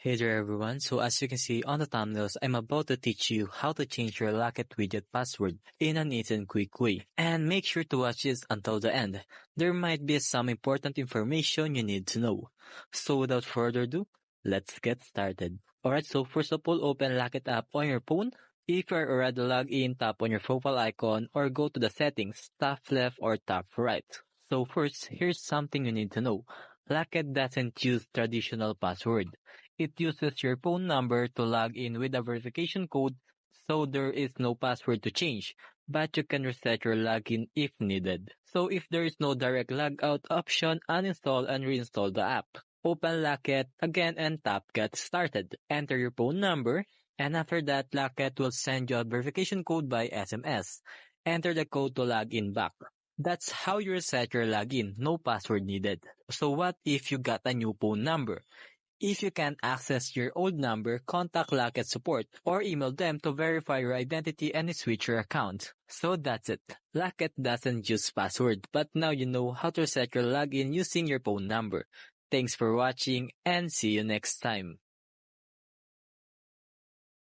Hey there everyone, so as you can see on the thumbnails, I'm about to teach you how to change your Locket widget password in an easy and quick way. And make sure to watch this until the end. There might be some important information you need to know. So without further ado, let's get started. Alright, so first of all, open Locket app on your phone. If you're already logged in, tap on your profile icon or go to the settings, tap left or tap right. So first, here's something you need to know. Locket doesn't use traditional password. It uses your phone number to log in with a verification code, so there is no password to change, but you can reset your login if needed. So if there is no direct logout option, uninstall and reinstall the app. Open Locket again and tap Get Started. Enter your phone number, and after that, Locket will send you a verification code by SMS. Enter the code to log in back. That's how you reset your login, no password needed. So what if you got a new phone number? If you can't access your old number, contact Locket support or email them to verify your identity and switch your account. So that's it. Locket doesn't use password, but now you know how to set your login using your phone number. Thanks for watching and see you next time.